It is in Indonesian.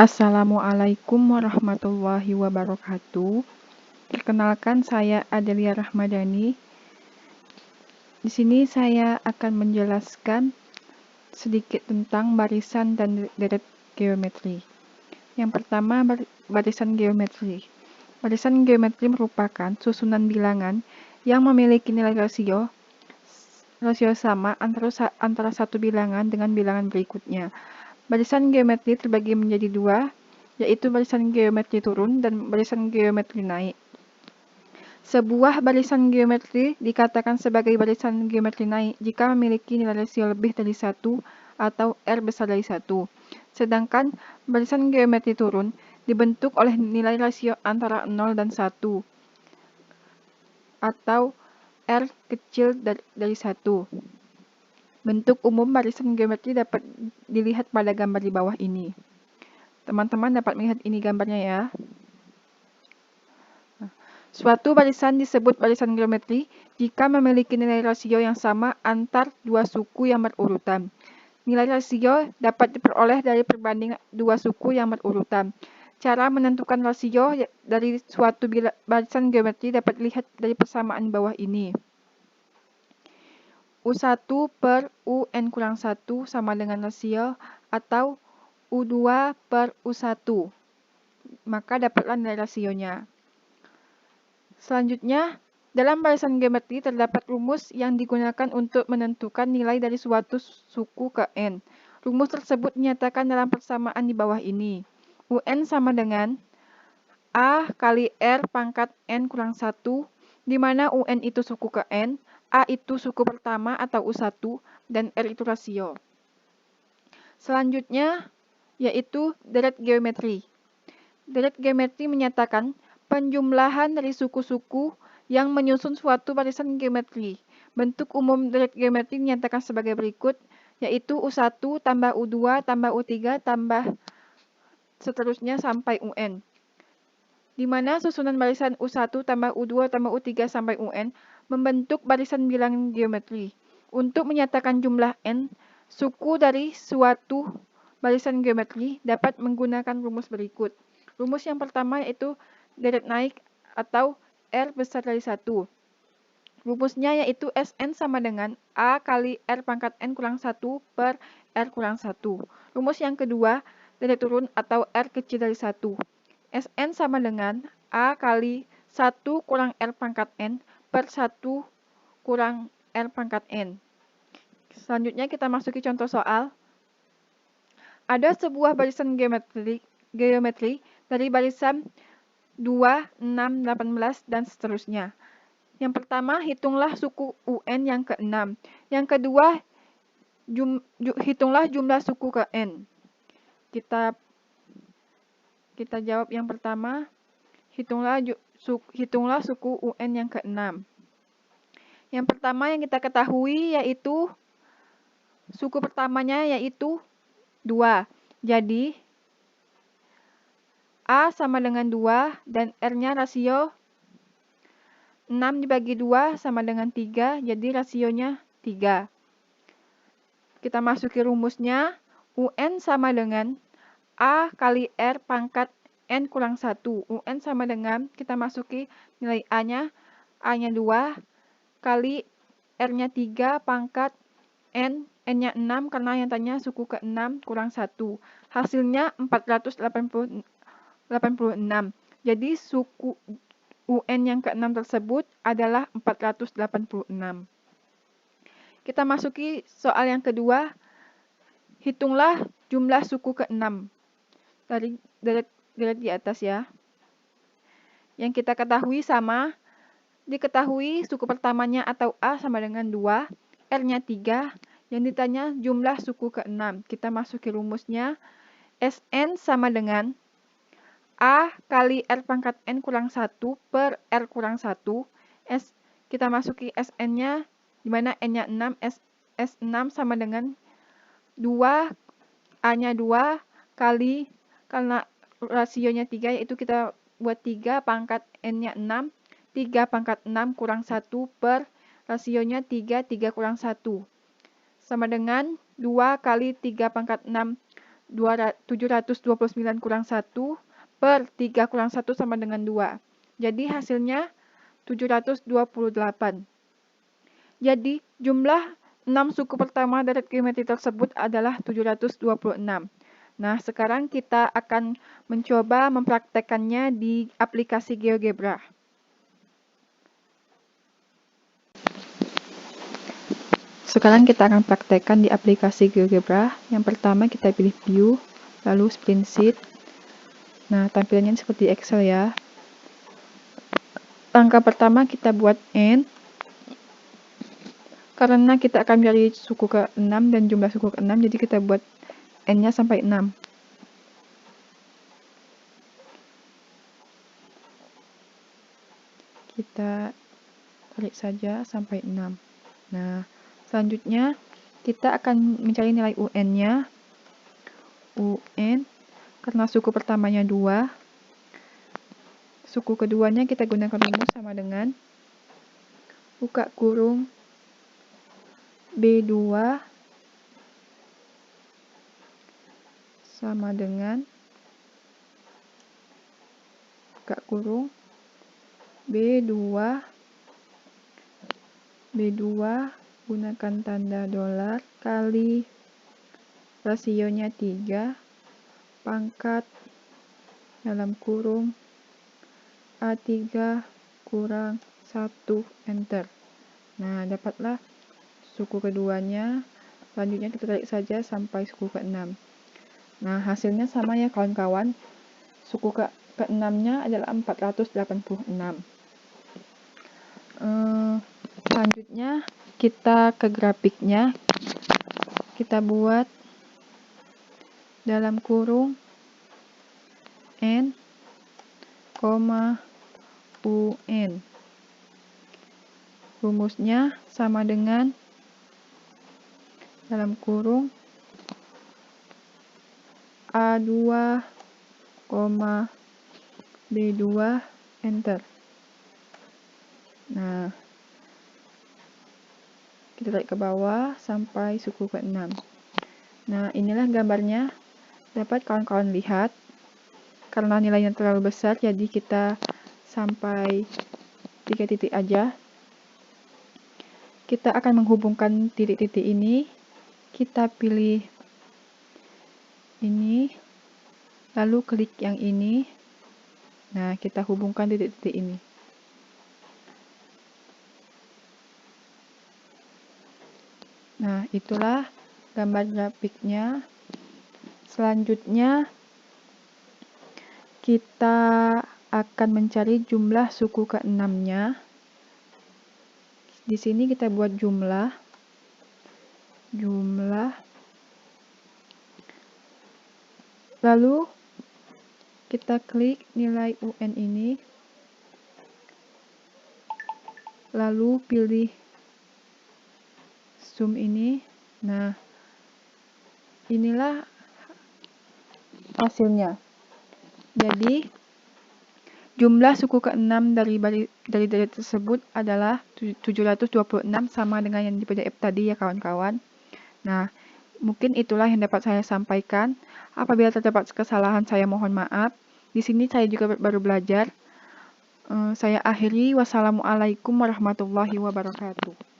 Assalamualaikum warahmatullahi wabarakatuh. Perkenalkan, saya Adelia Rahmadani. Di sini saya akan menjelaskan sedikit tentang barisan dan deret geometri. Yang pertama, barisan geometri. Barisan geometri merupakan susunan bilangan yang memiliki nilai rasio sama antara satu bilangan dengan bilangan berikutnya. Barisan geometri terbagi menjadi dua, yaitu barisan geometri turun dan barisan geometri naik. Sebuah barisan geometri dikatakan sebagai barisan geometri naik jika memiliki nilai rasio lebih dari 1 atau R besar dari 1. Sedangkan barisan geometri turun dibentuk oleh nilai rasio antara 0 dan 1 atau R kecil dari 1. Bentuk umum barisan geometri dapat dilihat pada gambar di bawah ini. Teman-teman dapat melihat ini gambarnya ya. Suatu barisan disebut barisan geometri jika memiliki nilai rasio yang sama antar dua suku yang berurutan. Nilai rasio dapat diperoleh dari perbandingan dua suku yang berurutan. Cara menentukan rasio dari suatu barisan geometri dapat dilihat dari persamaan di bawah ini. U1 per UN kurang 1 sama dengan rasio atau U2 per U1. Maka dapatlah nilai rasionya. Selanjutnya, dalam barisan geometri terdapat rumus yang digunakan untuk menentukan nilai dari suatu suku ke N. Rumus tersebut dinyatakan dalam persamaan di bawah ini. UN sama dengan A kali R pangkat N kurang 1, di mana UN itu suku ke N, A itu suku pertama atau U1, dan R itu rasio. Selanjutnya, yaitu deret geometri. Deret geometri menyatakan penjumlahan dari suku-suku yang menyusun suatu barisan geometri. Bentuk umum deret geometri dinyatakan sebagai berikut, yaitu U1 tambah U2 tambah U3 tambah seterusnya sampai UN. Di mana susunan barisan U1 tambah U2 tambah U3 sampai UN membentuk barisan bilangan geometri. Untuk menyatakan jumlah N, suku dari suatu barisan geometri dapat menggunakan rumus berikut. Rumus yang pertama yaitu deret naik atau R besar dari 1. Rumusnya yaitu Sn sama dengan A kali R pangkat N kurang 1 per R kurang 1. Rumus yang kedua, deret turun atau R kecil dari 1. Sn sama dengan A kali 1 kurang R pangkat N per 1 kurang R pangkat N. Selanjutnya kita masuki contoh soal. Ada sebuah barisan geometri dari barisan 2, 6, 18, dan seterusnya. Yang pertama, hitunglah suku UN yang ke-6. Yang kedua, hitunglah jumlah suku ke N. Kita jawab yang pertama, hitunglah suku UN yang ke-6. Yang pertama yang kita ketahui yaitu suku pertamanya yaitu 2. Jadi A sama dengan 2 dan R-nya rasio 6 dibagi 2 sama dengan 3, jadi rasionya 3. Kita masuki rumusnya, UN sama dengan A kali R pangkat N kurang 1. UN sama dengan, kita masuki nilai A-nya 2, kali R-nya 3 pangkat N-nya 6, karena yang tanya suku ke-6 kurang 1. Hasilnya 486. Jadi suku UN yang ke-6 tersebut adalah 486. Kita masuki soal yang kedua. Hitunglah jumlah suku ke-6. Dari deret di atas ya. Yang kita ketahui sama, diketahui suku pertamanya atau A sama dengan 2, R-nya 3, yang ditanya jumlah suku ke-6. Kita masuki rumusnya, Sn sama dengan A kali R pangkat N kurang 1 per R kurang 1. Kita masuki Sn-nya, di mana N-nya 6, S6 sama dengan 2, A-nya 2, kali, karena rasionya 3, yaitu kita buat 3 pangkat N-nya 6, 3 pangkat 6 kurang 1 per rasionya 3 kurang 1. Sama dengan 2 kali 3 pangkat 6, 729 kurang 1 per 3 kurang 1 sama dengan 2. Jadi hasilnya 728. Jadi jumlah 6 suku pertama dari geometri tersebut adalah 726. Nah, sekarang kita akan mencoba mempraktekannya di aplikasi GeoGebra. Sekarang kita akan praktekkan di aplikasi GeoGebra. Yang pertama kita pilih View, lalu Spreadsheet. Nah, tampilannya seperti Excel ya. Langkah pertama kita buat N. Karena kita akan mencari suku ke-6 dan jumlah suku ke-6, jadi kita buat N-nya sampai 6. Kita tarik saja sampai 6. Nah, selanjutnya kita akan mencari nilai UN-nya. UN, karena suku pertamanya 2, suku keduanya kita gunakan rumus sama dengan buka kurung B2 sama dengan buka kurung B2 gunakan tanda dolar kali rasionya 3 pangkat dalam kurung A3 kurang 1 enter. Nah, dapatlah suku keduanya. Selanjutnya kita tarik saja sampai suku ke-6. Nah, hasilnya sama ya kawan-kawan. Suku ke-6-nya adalah 486. Selanjutnya kita ke grafiknya. Kita buat dalam kurung N, UN. Rumusnya sama dengan dalam kurung A2, B2, enter. Nah, kita tarik ke bawah sampai suku ke-6. Nah, inilah gambarnya. Dapat kawan-kawan lihat. Karena nilainya terlalu besar, jadi kita sampai 3 titik aja. Kita akan menghubungkan titik-titik ini. Kita pilih ini, lalu klik yang ini. Nah, kita hubungkan titik-titik ini. Nah, itulah gambar grafiknya. Selanjutnya, kita akan mencari jumlah suku ke-6-nya. Di sini kita buat jumlah. Lalu, kita klik nilai UN ini. Lalu pilih zoom ini. Nah, inilah hasilnya. Jadi, jumlah suku ke-6 dari data tersebut adalah 726 sama dengan yang di PDF tadi ya kawan-kawan. Nah, mungkin itulah yang dapat saya sampaikan. Apabila terdapat kesalahan saya mohon maaf. Di sini saya juga baru belajar. Saya akhiri. Wassalamualaikum warahmatullahi wabarakatuh.